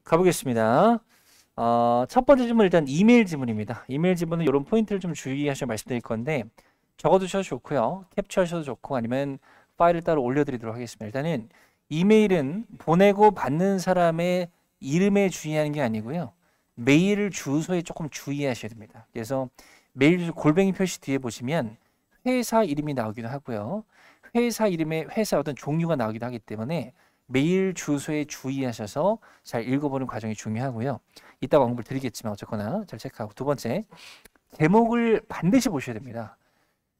가보겠습니다. 첫 번째 질문 일단 이메일 지문입니다. 이메일 지문은 이런 포인트를 좀 주의하셔 말씀드릴 건데 적어두셔도 좋고요. 캡처하셔도 좋고 아니면 파일을 따로 올려드리도록 하겠습니다. 일단은 이메일은 보내고 받는 사람의 이름에 주의하는 게 아니고요. 메일 주소에 조금 주의하셔야 됩니다. 그래서 메일 주소 골뱅이 표시 뒤에 보시면 회사 이름이 나오기도 하고요. 회사 이름에 회사 어떤 종류가 나오기도 하기 때문에 메일 주소에 주의하셔서 잘 읽어보는 과정이 중요하고요. 이따가 언급을 드리겠지만 어쨌거나 잘 체크하고 두 번째, 제목을 반드시 보셔야 됩니다.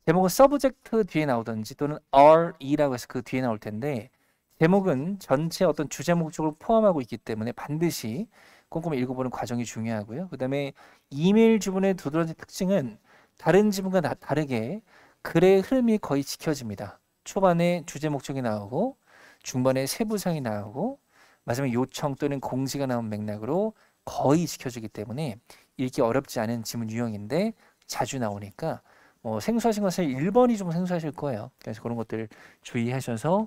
제목은 서브젝트 뒤에 나오든지 또는 RE라고 해서 그 뒤에 나올 텐데 제목은 전체 어떤 주제 목적을 포함하고 있기 때문에 반드시 꼼꼼히 읽어보는 과정이 중요하고요. 그 다음에 이메일 지문의 두 번째 특징은 다른 지문과 다르게 글의 흐름이 거의 지켜집니다. 초반에 주제 목적이 나오고 중반에 세부사항이 나오고 마지막에 요청 또는 공지가 나온 맥락으로 거의 지켜지기 때문에 읽기 어렵지 않은 지문 유형인데 자주 나오니까 생소하신 것은 1번이 좀 생소하실 거예요. 그래서 그런 것들 주의하셔서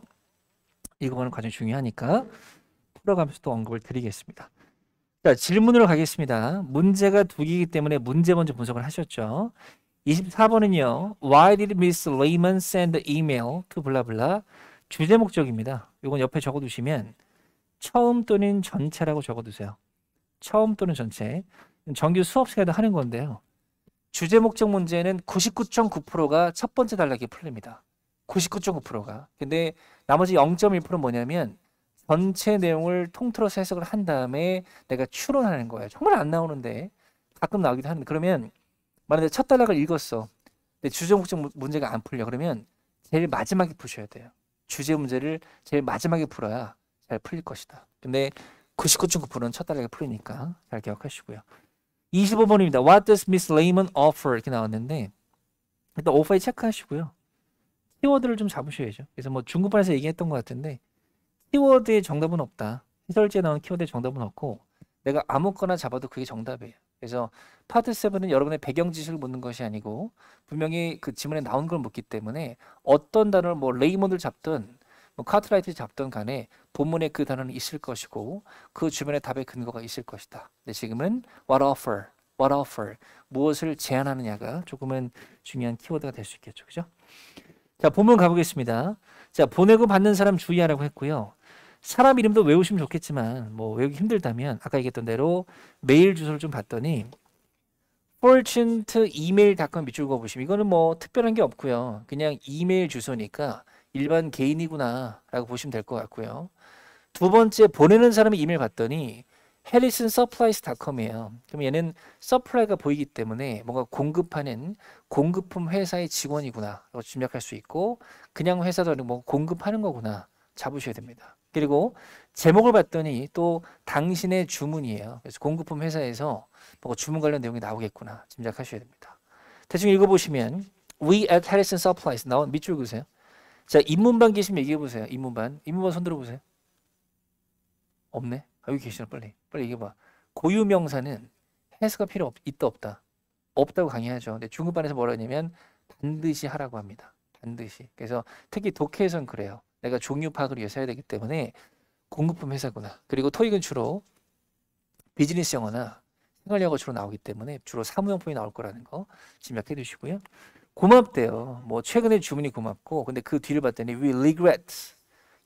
읽어보는 과정이 중요하니까 풀어가면서 또 언급을 드리겠습니다. 자, 질문으로 가겠습니다. 문제가 두 개이기 때문에 문제 먼저 분석을 하셨죠. 24번은요. Why did Miss Lehman send email to 블라블라? 주제 목적입니다. 이건 옆에 적어두시면 처음 또는 전체라고 적어두세요. 처음 또는 전체. 정규 수업 시간에도 하는 건데요. 주제 목적 문제는 99.9%가 첫 번째 단락에 풀립니다. 99.9%가. 근데 나머지 0.1%는 뭐냐면 전체 내용을 통틀어서 해석을 한 다음에 내가 추론하는 거예요. 정말 안 나오는데 가끔 나오기도 하는데 그러면 만약에 첫 단락을 읽었어. 근데 주제 목적 문제가 안 풀려. 그러면 제일 마지막에 푸셔야 돼요. 주제 문제를 제일 마지막에 풀어야 잘 풀릴 것이다. 근데 99.9%는 첫 단락에 풀리니까 잘 기억하시고요. 25번입니다. What does Miss Lehman offer? 이렇게 나왔는데 일단 offer에 체크하시고요. 키워드를 좀 잡으셔야죠. 그래서 뭐 중급반에서 얘기했던 것 같은데 키워드의 정답은 없다. 해설지에 나온 키워드의 정답은 없고 내가 아무거나 잡아도 그게 정답이에요. 그래서 파트 7은 여러분의 배경 지식을 묻는 것이 아니고 분명히 그 지문에 나온 걸 묻기 때문에 어떤 단어를 뭐 레이먼을 잡든 뭐 카트라이트를 잡든 간에 본문에 그 단어는 있을 것이고 그 주변에 답의 근거가 있을 것이다. 근데 지금은 what offer 무엇을 제안하느냐가 조금은 중요한 키워드가 될 수 있겠죠. 그죠? 자, 본문 가보겠습니다. 자, 보내고 받는 사람 주의하라고 했고요. 사람 이름도 외우시면 좋겠지만 뭐 외우기 힘들다면 아까 얘기했던 대로 메일 주소를 좀 봤더니 fortune@email.com 밑줄 그어보시면 이거는 뭐 특별한 게 없고요. 그냥 이메일 주소니까 일반 개인이구나 라고 보시면 될 것 같고요. 두 번째 보내는 사람의 이메일 봤더니 harrisonsupplies.com이에요. 그럼 얘는 서플라이가 보이기 때문에 뭔가 공급하는 공급품 회사의 직원이구나 라고 짐작할 수 있고 그냥 회사도 아니고 뭐 공급하는 거구나 잡으셔야 됩니다. 그리고 제목을 봤더니 또 당신의 주문이에요. 그래서 공급품 회사에서 뭔가 주문 관련 내용이 나오겠구나 짐작하셔야 됩니다. 대충 읽어보시면 We at Harrison Supplies 나온 밑줄 그으세요. 자, 인문반 계시면 얘기해보세요. 인문반 손 들어보세요. 없네? 아, 여기 계시나 빨리 얘기해봐. 고유명사는 해석가 필요 있다 없다? 없다고 강의하죠. 근데 중급반에서 뭐라 하냐면 반드시 하라고 합니다. 반드시. 그래서 특히 독해에선 그래요. 내가 종류 파악을 위해서 해야 되기 때문에 공급품 회사구나. 그리고 토익은 주로 비즈니스 영어나 생활 영어 주로 나오기 때문에 주로 사무용품이 나올 거라는 거 짐작해 두시고요. 고맙대요. 뭐 최근에 주문이 고맙고 근데 그 뒤를 봤더니 we regret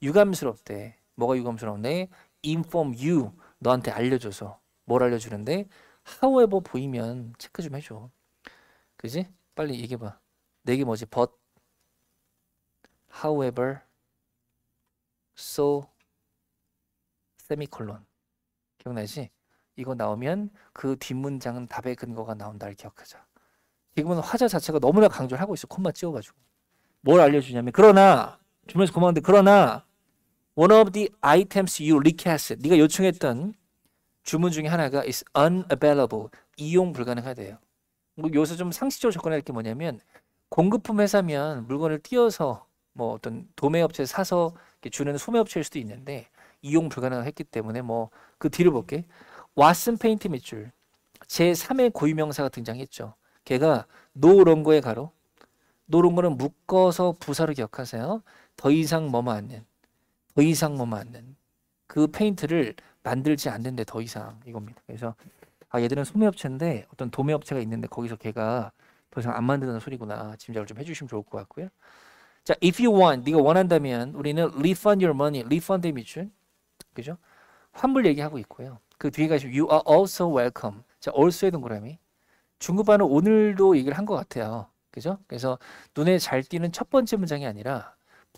유감스럽대. 뭐가 유감스러운데? inform you 너한테 알려줘서 뭘 알려주는데 however 보이면 체크 좀 해줘. 그지? 빨리 얘기해봐. 내게 뭐지? but however so 세미콜론 기억나지? 이거 나오면 그 뒷문장은 답의 근거가 나온다를 기억하자. 지금은 화자 자체가 너무나 강조를 하고 있어. 콤마 찍어가지고 뭘 알려주냐면 그러나 주문에서 고마운데 그러나 one of the items you requested 네가 요청했던 주문 중에 하나가 is unavailable 이용 불가능하대요. 뭐 여기서 좀 상식적으로 접근할 게 뭐냐면 공급품 회사면 물건을 띄어서 뭐 어떤 도매업체에 사서 주는 소매업체일 수도 있는데 이용 불가능했기 때문에 뭐 그 뒤를 볼게. 왓슨 페인트 밑줄 제3의 고유명사가 등장했죠. 걔가 노롱고의 가로 노롱고는 묶어서 부사로 기억하세요. 더 이상 뭐뭐 않는 그 페인트를 만들지 않는데 더 이상 이겁니다. 그래서 얘들은 소매업체인데 어떤 도매업체가 있는데 거기서 걔가 더 이상 안 만드는 소리구나. 짐작을 좀 해주시면 좋을 것 같고요. 자, if you want, 네가 원한다면 우리는 refund your money, refund 미줄, 그죠? 환불 얘기하고 있고요. 그 뒤에 가시면 you are also welcome. 자, also의 동그라미. 중급반은 오늘도 얘기를 한 것 같아요. 그죠? 그래서 눈에 잘 띄는 첫 번째 문장이 아니라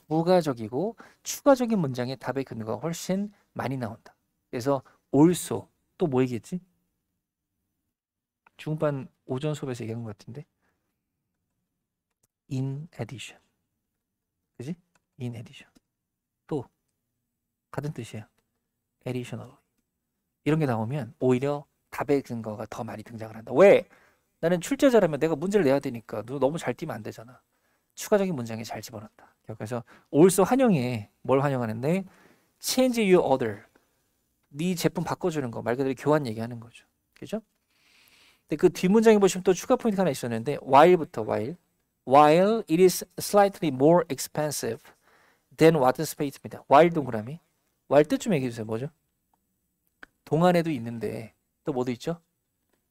부가적이고 추가적인 문장의 답의 근거가 훨씬 많이 나온다. 그래서 also 또 뭐 얘기했지? 중반 오전 수업에서 얘기한 것 같은데 in addition, 그지? in addition 또 같은 뜻이에요. additional 이런 게 나오면 오히려 답의 근거가 더 많이 등장을 한다. 왜? 나는 출제자라면 내가 문제를 내야 되니까 너 너무 잘 띄면 안 되잖아. 추가적인 문장에 잘 집어넣는다. 그래서 also 환영해. 뭘 환영하는데 change your order. 네 제품 바꿔주는 거 말 그대로 교환 얘기하는 거죠. 그죠? 근데 그 뒷문장에 보시면 또 추가 포인트가 하나 있었는데 while부터 while it is slightly more expensive than what space입니다. while 동그라미. while 뜻 좀 얘기해 주세요. 뭐죠? 동안에도 있는데 또 뭐도 있죠?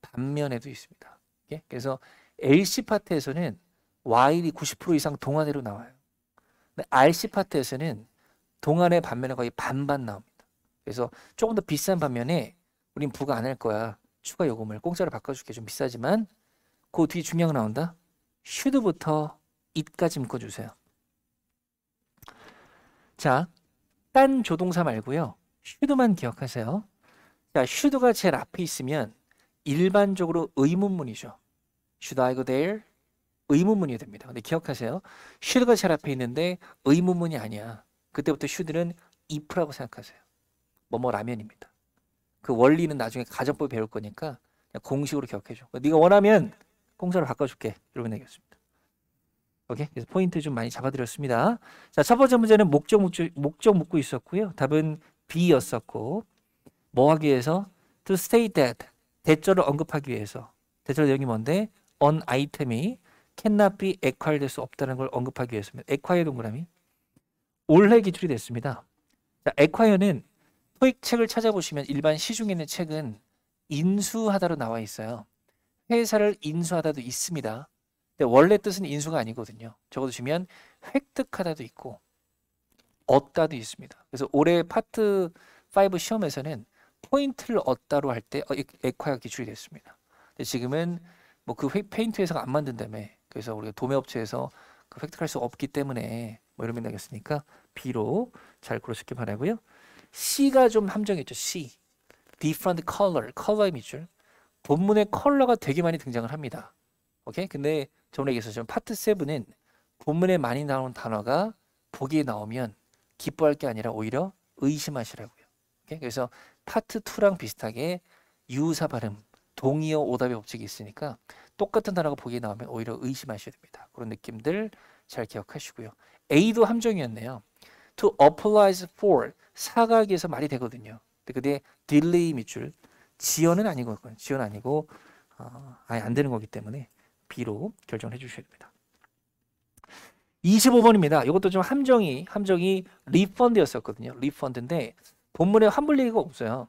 반면에도 있습니다. 예? 그래서 LC 파트에서는 while이 90% 이상 동안으로 나와요. 근데 RC 파트에서는 동안의 반면에 거의 반반 나옵니다. 그래서 조금 더 비싼 반면에 우린 부과 안 할 거야. 추가 요금을 공짜로 바꿔줄게. 좀 비싸지만 그 뒤에 중요한 거 나온다. should부터 it까지 묶어주세요. 자, 딴 조동사 말고요. should만 기억하세요. 자, should가 제일 앞에 있으면 일반적으로 의문문이죠. Should I go there? 의문문이 됩니다. 근데 기억하세요. should가 제일 앞에 있는데 의문문이 아니야. 그때부터 should는 if라고 생각하세요. 뭐뭐 라면입니다. 그 원리는 나중에 가정법 배울 거니까 그냥 공식으로 기억해줘. 네가 원하면 공짜로 바꿔줄게. 이러면 되겠습니다. 오케이? 그래서 포인트 좀 많이 잡아드렸습니다. 자, 첫 번째 문제는 목적 묻고 있었고요. 답은 B였었고 뭐 하기 위해서? To state that 대절을 언급하기 위해서. 대절 내용이 뭔데? on item이 cannot be acquired 될 수 없다는 걸 언급하기 위해서입니다. acquire 동그라미. 올해 기출이 됐습니다. 자, acquire는 토익 책을 찾아보시면 일반 시중에 있는 책은 인수하다로 나와 있어요. 회사를 인수하다도 있습니다. 근데 원래 뜻은 인수가 아니거든요. 적어두시면 획득하다도 있고 얻다도 있습니다. 그래서 올해 파트 5 시험에서는 포인트를 얻다로 할 때 액화가 기출이 됐습니다. 근데 지금은 뭐 그 페인트 회사가 안 만든다며. 그래서 우리가 도매업체에서 그 획득할 수 없기 때문에 뭐 이러면 되겠으니까 B로 잘 고르시기 바라고요. C가 좀 함정했죠. C. different color. 컬러의 밑줄. 본문에 컬러가 되게 많이 등장을 합니다. 오케이? 근데 저번에 얘기했었지만 파트 7은 본문에 많이 나오는 단어가 보기에 나오면 기뻐할 게 아니라 오히려 의심하시라고요. 오케이? 그래서 파트 2랑 비슷하게 유사 발음, 동의어 오답의 법칙이 있으니까 똑같은 단어가 보기에 나오면 오히려 의심하셔야 됩니다. 그런 느낌들 잘 기억하시고요. A도 함정이었네요. To apologize for 사과하기에서 말이 되거든요. 근데 그게 delay 밑줄 지연은 아니거든요. 지연 아니고 아예 안 되는 거기 때문에 B로 결정을 해주셔야 됩니다. 25번입니다. 이것도 좀 함정이 리펀드였었거든요. 리펀드인데 본문에 환불 얘기가 없어요.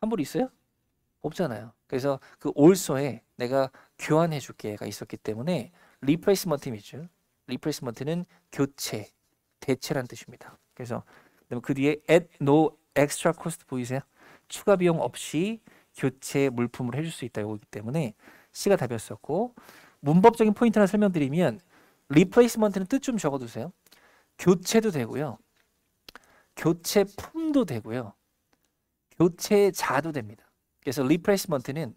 환불 있어요? 없잖아요. 그래서 그 also에 내가 교환해 줄게가 있었기 때문에 replacement 밑줄. replacement는 교체, 대체란 뜻입니다. 그래서 그 뒤에 at no extra cost 보이세요? 추가 비용 없이 교체 물품을 해줄 수 있다 이거기 때문에 C가 답이었었고 문법적인 포인트 하나 설명드리면 replacement는 뜻 좀 적어두세요. 교체도 되고요. 교체품도 되고요. 교체자도 됩니다. 그래서 replacement는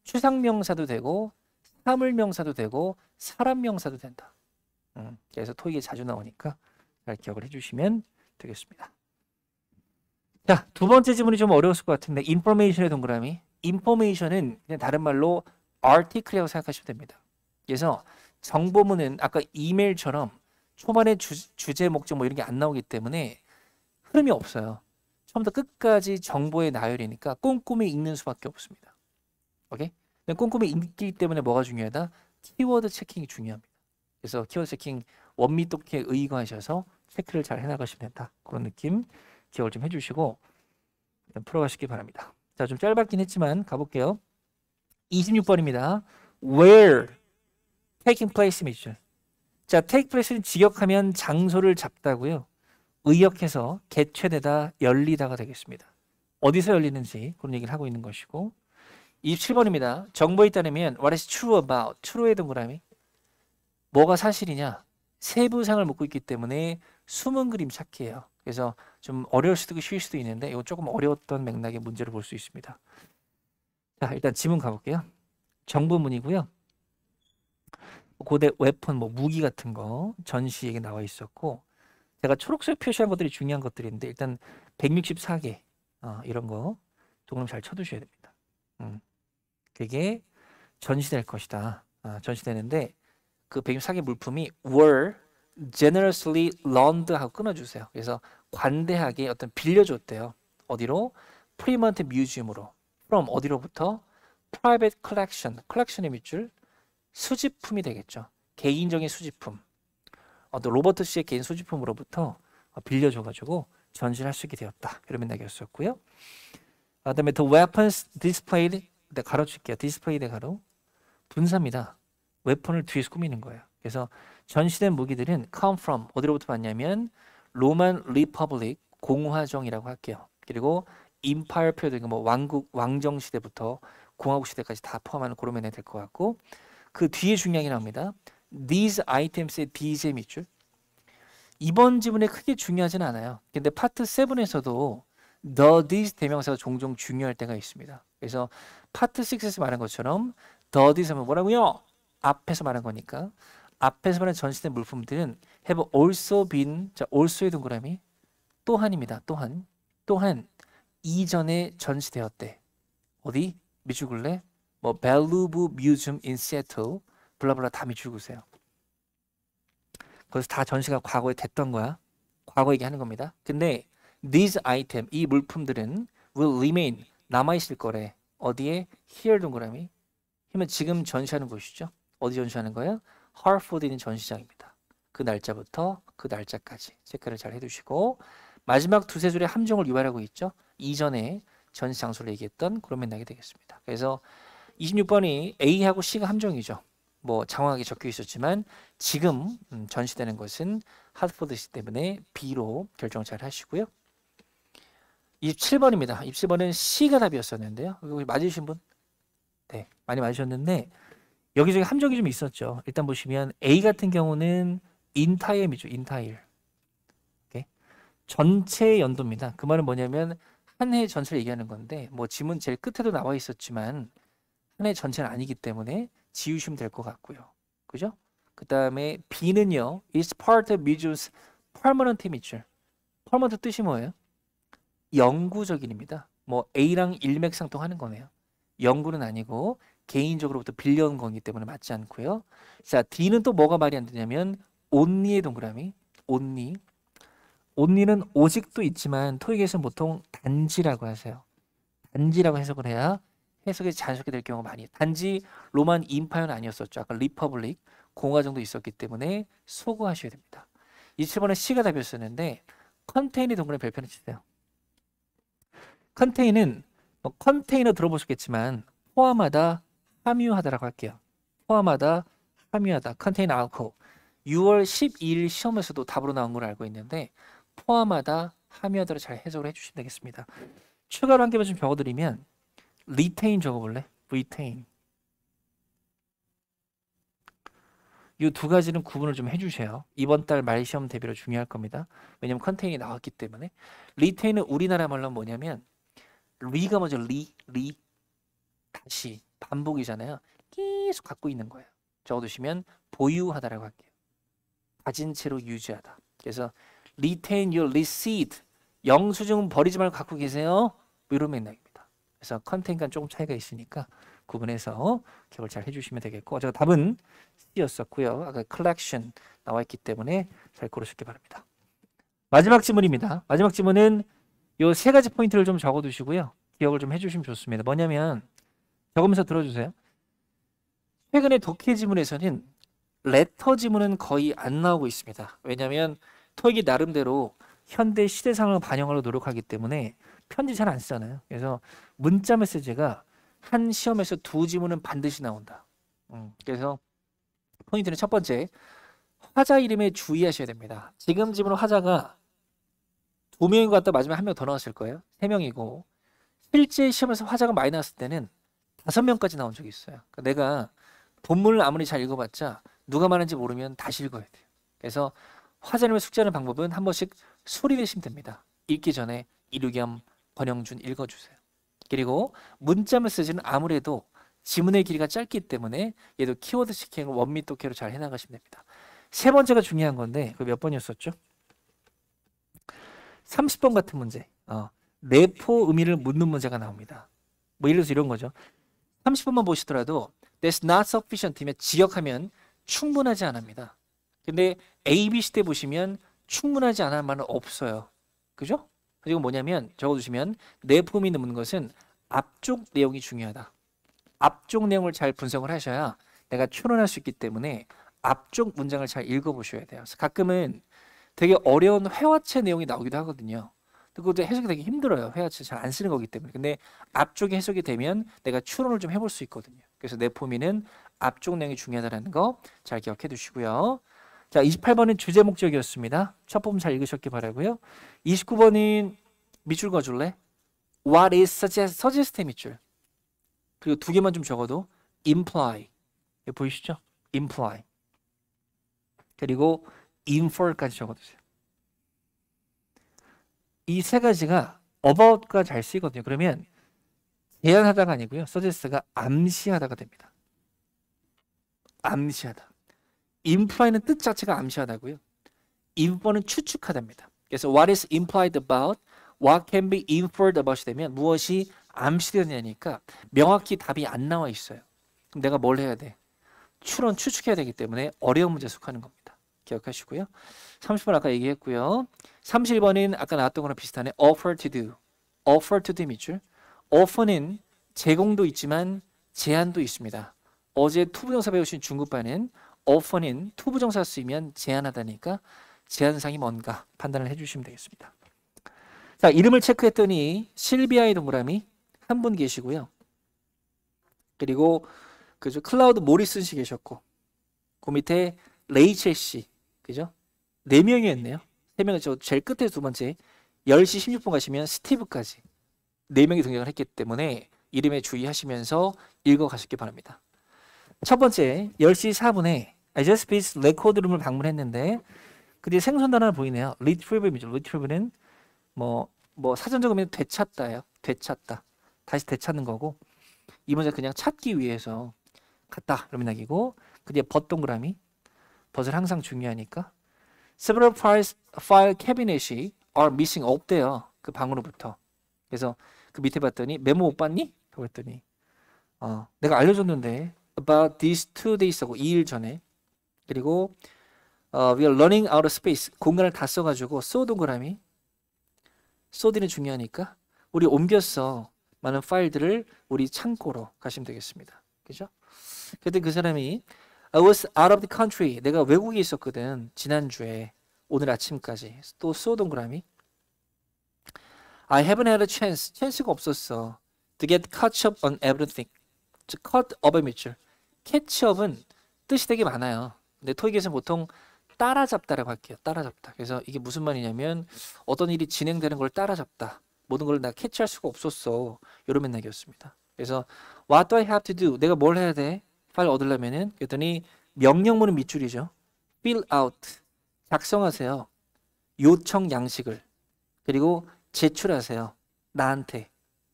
추상명사도 되고 사물명사도 되고 사람명사도 된다. 그래서 토익에 자주 나오니까 잘 기억을 해주시면 되겠습니다. 자, 두 번째 지문이 좀 어려웠을 것 같은데 information의 동그라미. information은 그냥 다른 말로 article이라고 생각하시면 됩니다. 그래서 정보문은 아까 이메일처럼 초반에 주제, 목적 뭐 이런 게 안 나오기 때문에 흐름이 없어요. 처음부터 끝까지 정보의 나열이니까 꼼꼼히 읽는 수밖에 없습니다. 오케이? 꼼꼼히 읽기 때문에 뭐가 중요하다? 키워드 체킹이 중요합니다. 그래서 키워드 체킹 원미 독해에 의거하셔서 체크를 잘 해나가시면 된다. 그런 느낌 기억을 좀 해주시고 풀어가시기 바랍니다. 자, 좀 짧았긴 했지만 가볼게요. 26번입니다. Where taking place mission. 자, take place는 직역하면 장소를 잡다고요. 의역해서 개최되다, 열리다가 되겠습니다. 어디서 열리는지 그런 얘기를 하고 있는 것이고 27번입니다. 정보에 따르면 what is true about? true의 동그라미. 뭐가 사실이냐? 세부상을 묻고 있기 때문에 숨은 그림 찾기예요. 그래서 좀 어려울 수도 있고 쉬울 수도 있는데 이거 조금 어려웠던 맥락의 문제를 볼 수 있습니다. 자, 일단 지문 가볼게요. 정보문이고요. 고대 웨폰, 뭐 무기 같은 거 전시 얘기 나와 있었고 제가 초록색 표시한 것들이 중요한 것들인데 일단 164개 이런 거 동그라미 잘 쳐두셔야 됩니다. 그게 전시될 것이다. 전시되는데 그 164개 물품이 were generously loaned 하고 끊어주세요. 그래서 관대하게 어떤 빌려줬대요. 어디로? 프리먼트 뮤지엄으로. from 어디로부터? private collection. collection의 밑줄 수집품이 되겠죠. 개인적인 수집품. 또 로버트 씨의 개인 수집품으로부터 빌려줘가지고 전시를 할 수 있게 되었다. 이런 맥락이었었고요. 그다음에 the weapons displayed 가로칠게요. displayed 가로 분사입니다. 웨폰을 뒤에서 꾸미는 거예요. 그래서 전시된 무기들은 come from 어디로부터 봤냐면 로만 리퍼블릭 공화정이라고 할게요. 그리고 임파이어 피리어드 뭐 왕국 왕정 시대부터 공화국 시대까지 다 포함하는 그런 면에 될 것 같고 그 뒤에 중요한 게 나옵니다. These items의 D의 밑줄. 이번 지문에 크게 중요하진 않아요. 근데 파트 7에서도 the, these 대명사가 종종 중요할 때가 있습니다. 그래서 파트 6에서 말한 것처럼 the, these 하면 뭐라고요? 앞에서 말한 거니까 앞에서 말한 전시된 물품들은 have also been 자 also의 동그라미 또한입니다. 또한 이전에 전시되었대. 어디? 밑줄 긋래? 뭐 벨루브 뮤지엄 인 시애틀 블라블라 다 밑줄 그으세요. 거기서 다 전시가 과거에 됐던 거야. 과거 얘기하는 겁니다. 근데 these item 이 물품들은 will remain 남아있을 거래. 어디에? here 동그라미 그러면 지금 전시하는 곳이죠. 어디 전시하는 거예요? 하버포드에 있는 전시장입니다. 그 날짜부터 그 날짜까지 체크를 잘 해두시고 마지막 두세 줄의 함정을 유발하고 있죠. 이전에 전시 장소를 얘기했던 그런 맥락이 되겠습니다. 그래서 26번이 A하고 C가 함정이죠. 뭐 장황하게 적혀 있었지만 지금 전시되는 것은 하버포드시 때문에 B로 결정 잘 하시고요. 27번입니다. 27번은 C가 답이었었는데요. 여기 맞으신 분? 네, 많이 맞으셨는데 여기저기 함정이 좀 있었죠. 일단 보시면 A 같은 경우는 인타일이죠. 인타일. 전체 연도입니다. 그 말은 뭐냐면 한 해 전체를 얘기하는 건데 뭐 지문 제일 끝에도 나와 있었지만 한 해 전체는 아니기 때문에 지우시면 될 것 같고요. 그죠? 그 다음에 B는요. is part of museum's permanent 밑줄. permanent 뜻이 뭐예요? 영구적인입니다. 뭐 A랑 일맥상통하는 거네요. 영구는 아니고 개인적으로부터 빌려온 거기 때문에 맞지 않고요. 자, D는 또 뭐가 말이 안 되냐면 only의 동그라미. only는 오직도 있지만 토익에서는 보통 단지라고 하세요. 단지라고 해석을 해야 해석이 자연스럽게 될 경우가 많이 단지 로만 임파이어는 아니었었죠. 아까 리퍼블릭 공화 정도 있었기 때문에 소거하셔야 됩니다. 27번은 C가 답이었었는데 컨테인이 동그라미 별표는 치세요. 컨테인은 뭐 컨테이너 들어보셨겠지만 포함하다, 함유하다라고 할게요. 포함하다, 함유하다. 컨테인 알코올. 6월 12일 시험에서도 답으로 나온 걸 알고 있는데 포함하다, 함유하다를 잘 해석을 해주시면 되겠습니다. 추가로 한 개만 좀 적어드리면 retain 적어볼래? retain. 이 두 가지는 구분을 좀 해주세요. 이번 달 말 시험 대비로 중요할 겁니다. 왜냐면 컨테인이 나왔기 때문에. retain은 우리나라 말로 뭐냐면 리가 먼저 리 다시 반복이잖아요. 계속 갖고 있는 거예요. 적어두시면 보유하다라고 할게요. 가진 채로 유지하다. 그래서 retain your receipt. 영수증 버리지 말고 갖고 계세요. 이런 맥락입니다. 그래서 컨테인과 조금 차이가 있으니까 구분해서 기억을 잘 해주시면 되겠고 제가 답은 C였었고요. 아까 collection 나와 있기 때문에 잘 고르시기 바랍니다. 마지막 지문입니다. 마지막 지문은 요 세 가지 포인트를 좀 적어두시고요. 기억을 좀 해주시면 좋습니다. 뭐냐면 적으면서 들어주세요. 최근에 독해 지문에서는 레터 지문은 거의 안 나오고 있습니다. 왜냐하면 토익이 나름대로 현대 시대 상황을 반영하려고 노력하기 때문에 편지 잘 안 쓰잖아요. 그래서 문자 메시지가 한 시험에서 두 지문은 반드시 나온다. 그래서 포인트는 첫 번째, 화자 이름에 주의하셔야 됩니다. 지금 지문 화자가 두 명인 것 같다 마지막에 한 명 더 나왔을 거예요. 세 명이고 실제 시험에서 화자가 많이 나왔을 때는 5명까지 나온 적이 있어요. 그러니까 내가 본문을 아무리 잘 읽어봤자 누가 말하는지 모르면 다시 읽어야 돼요. 그래서 화자님을 숙지하는 방법은 한 번씩 소리 내시면 됩니다. 읽기 전에 이루겸, 권영준 읽어주세요. 그리고 문자 메시지는 아무래도 지문의 길이가 짧기 때문에 얘도 키워드 스캔을 원밋 독해로 잘 해나가시면 됩니다. 세 번째가 중요한 건데 그 몇 번이었었죠? 30번 같은 문제. 내포 의미를 묻는 문제가 나옵니다. 뭐 예를 들어서 이런 거죠. 30번만 보시더라도 That's not sufficient이면 지역하면 충분하지 않습니다. 근데 A, B, C 때 보시면 충분하지 않은 말은 없어요. 그죠? 그리고 뭐냐면 적어두시면 내포 의미 묻는 것은 앞쪽 내용이 중요하다. 앞쪽 내용을 잘 분석을 하셔야 내가 추론할 수 있기 때문에 앞쪽 문장을 잘 읽어보셔야 돼요. 그래서 가끔은 되게 어려운 회화체 내용이 나오기도 하거든요. 그것도 해석이 되게 힘들어요. 회화체 잘 안 쓰는 거기 때문에. 근데 앞쪽에 해석이 되면 내가 추론을 좀 해볼 수 있거든요. 그래서 내포미는 앞쪽 내용이 중요하다는 거 잘 기억해 두시고요. 자, 28번은 주제 목적이었습니다. 첫 부분 잘 읽으셨기 바라고요. 29번은 밑줄 그어줄래? What is suggest 밑줄. 그리고 두 개만 좀 적어도 imply. 여기 보이시죠? imply. 그리고 infer까지 적어두세요. 이 세 가지가 about가 잘 쓰이거든요. 그러면 제안하다가 아니고요. suggest가 암시하다가 됩니다. 암시하다. imply는 뜻 자체가 암시하다고요. infer는 추측하다입니다. 그래서 what is implied about, what can be inferred about이 되면 무엇이 암시되느냐니까 명확히 답이 안 나와 있어요. 그럼 내가 뭘 해야 돼? 추측해야 되기 때문에 어려운 문제 속하는 겁니다. 기억하시고요. 30번 아까 얘기했고요. 31번은 아까 나왔던 거랑 비슷하네. offer to do. offer to do 밑줄. offer는 제공도 있지만 제한도 있습니다. 어제 투부정사 배우신 중급반은 offer는 투부정사 쓰이면 제한하다니까 제한상이 뭔가 판단을 해주시면 되겠습니다. 자, 이름을 체크했더니 실비아의 동그라미 한 분 계시고요. 그리고 그죠? 클라우드 모리슨 씨 계셨고 그 밑에 레이첼 씨 그죠? 4명이었네요. 3명은 제일 끝에 두 번째 10시 16분 가시면 스티브까지 4명이 등장을 했기 때문에 이름에 주의하시면서 읽어가시기 바랍니다. 첫 번째 10시 4분에 아이저스피스 레코드룸을 방문했는데 그 뒤에 생선 하나 보이네요. 리트리버입니다. 리트리버는 뭐 사전적 의미는 되찾다예요. 되찾다. 다시 되찾는 거고 이 문제 그냥 찾기 위해서 갔다 이런 맥락이고 그 뒤에 벗 동그라미 벗은 항상 중요하니까 several file cabinet이 are missing 없대요. 그 방으로부터. 그래서 그 밑에 봤더니 메모 못 봤니? 그랬더니 내가 알려줬는데 about these 2 days 하고 2일 전에 그리고 we are running out of space 공간을 다 써가지고 소 동그라미 소디는 중요하니까 우리 옮겼어. 많은 파일들을 우리 창고로 가시면 되겠습니다. 그죠? 그때 그 사람이 I was out of the country. 내가 외국에 있었거든. 지난주에 오늘 아침까지. 또 소 동그라미 I haven't had a chance. 찬스가 없었어. To get caught up on everything. caught up의 밑줄. catch up은 뜻이 되게 많아요. 근데 토익에서는 보통 따라잡다라고 할게요. 따라잡다. 그래서 이게 무슨 말이냐면 어떤 일이 진행되는 걸 따라잡다. 모든 걸 나 캐치할 수가 없었어. 이런 맥락이었습니다. 그래서 what do I have to do? 내가 뭘 해야 돼? 파일 얻으려면은 그랬더니 명령문은 밑줄이죠. fill out. 작성하세요. 요청 양식을. 그리고 제출하세요. 나한테.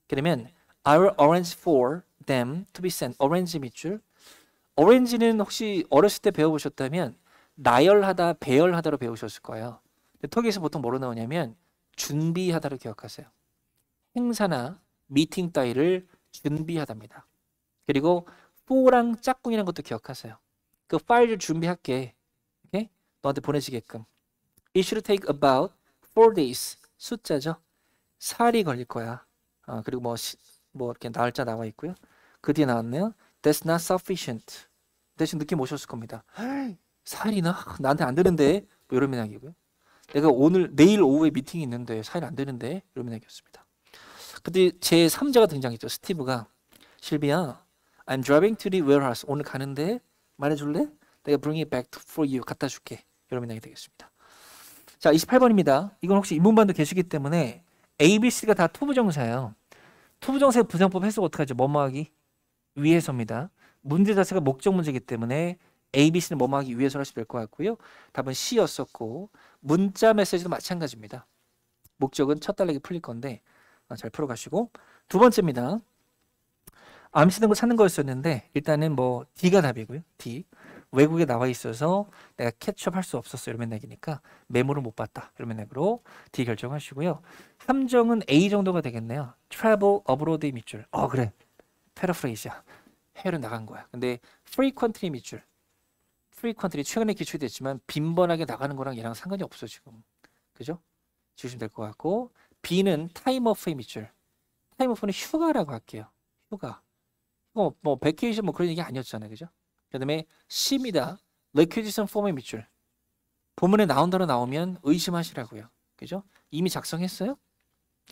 그러면 I will arrange for them to be sent. arrange 밑줄. arrange는 혹시 어렸을 때 배워보셨다면 나열하다, 배열하다로 배우셨을 거예요. 근데 톡에서 보통 뭐로 나오냐면 준비하다로 기억하세요. 행사나 미팅 따위를 준비하답니다. 그리고 for랑 짝꿍이라는 것도 기억하세요. 그 파일을 준비할게. 오케이? 너한테 보내지게끔. It should take about 4 days. 숫자죠. 4일이 걸릴 거야. 그리고 뭐 이렇게 날짜 나와 있고요. 그 뒤에 나왔네요. That's not sufficient. 대신 느낌 오셨을 겁니다. 4일이나? 나한테 안 되는데? 뭐 이런 맥락이고요. 내가 내일 오후에 미팅이 있는데 4일 안 되는데? 이런 맥락이었습니다. 그때 제 3자가 등장했죠. 스티브가 실비야, I'm driving to the warehouse. 오늘 가는데 말해줄래? 내가 bring it back for you. 갖다 줄게. 이런 맥락이 되겠습니다. 자, 28번입니다. 이건 혹시 인문반도 계시기 때문에 A, B, C가 다 투부정사예요. 투부정사의 부정법 해석 어떻게 하죠? 뭐뭐하기 위해서입니다. 문제 자체가 목적 문제이기 때문에 A, B, C는 뭐뭐하기 위해서 하시면 될 것 같고요. 답은 C였었고 문자 메시지도 마찬가지입니다. 목적은 첫 달력이 풀릴 건데 잘 풀어가시고 두 번째입니다. 암시된 거 찾는 거였었는데 일단은 뭐 D가 답이고요. D. 외국에 나와 있어서 내가 캐치업할 수 없었어 이런 맥락이니까 메모를 못 봤다 이런 맥락으로 D 결정하시고요. 함정은 A 정도가 되겠네요. Travel abroad의 밑줄. 그래. 패러프레이즈야. 해외로 나간 거야. 근데 frequently 밑줄. frequently 최근에 기출됐지만 빈번하게 나가는 거랑 얘랑 상관이 없어 지금. 그죠? 지우시면 될 것 같고 B는 time off의 밑줄. time off는 휴가라고 할게요. 휴가. 뭐 베케이션 뭐 그런 얘기 아니었잖아요. 그죠? 그다음에 C입니다. requisition form의 밑줄. 본문에 나온다로 나오면 의심하시라고요. 그죠? 이미 작성했어요?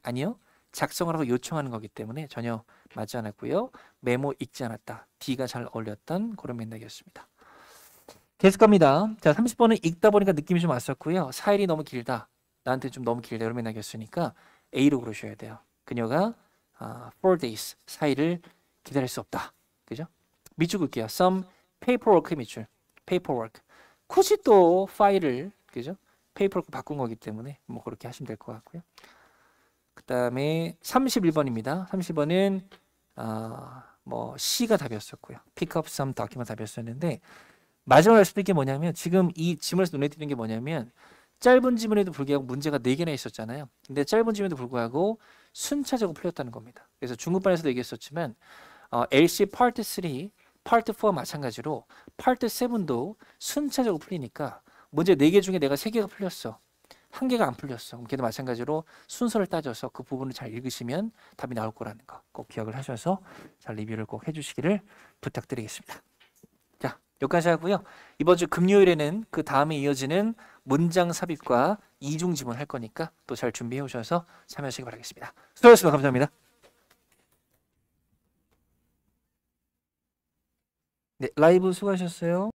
아니요. 작성하라고 요청하는 거기 때문에 전혀 맞지 않았고요. 메모 읽지 않았다. D가 잘 어울렸던 그런 맥락이었습니다. 계속 갑니다. 자, 30번은 읽다 보니까 느낌이 좀 왔었고요. 4일이 너무 길다. 나한테 좀 너무 길다. 이런 맥락이었으니까 A로 그러셔야 돼요. 그녀가 4 days, 4일을 기다릴 수 없다. 그죠? 밑줄 긋게요. some paperwork 밑줄. paperwork. 굳이 또 파일을 그죠? paperwork 바꾼 거기 때문에 뭐 그렇게 하시면 될 것 같고요. 그 다음에 31번입니다. 30번은 뭐 C가 답이었었고요. pick up some document 답이었었는데 마지막으로 할 수도 있는 게 뭐냐면 지금 이 지문에서 눈에 띄는 게 뭐냐면 짧은 지문에도 불구하고 문제가 4개나 있었잖아요. 근데 짧은 지문에도 불구하고 순차적으로 풀렸다는 겁니다. 그래서 중급반에서도 얘기했었지만 LC 파트 3, 파트 4와 마찬가지로 파트 7도 순차적으로 풀리니까 문제 4개 중에 내가 3개가 풀렸어. 1개가 안 풀렸어. 그럼 걔도 마찬가지로 순서를 따져서 그 부분을 잘 읽으시면 답이 나올 거라는 거 꼭 기억을 하셔서 잘 리뷰를 꼭 해주시기를 부탁드리겠습니다. 자, 여기까지 하고요. 이번 주 금요일에는 그 다음에 이어지는 문장 삽입과 이중 지문 할 거니까 또 잘 준비해 오셔서 참여하시기 바라겠습니다. 수고하셨습니다. 감사합니다. 네, 라이브 수고하셨어요.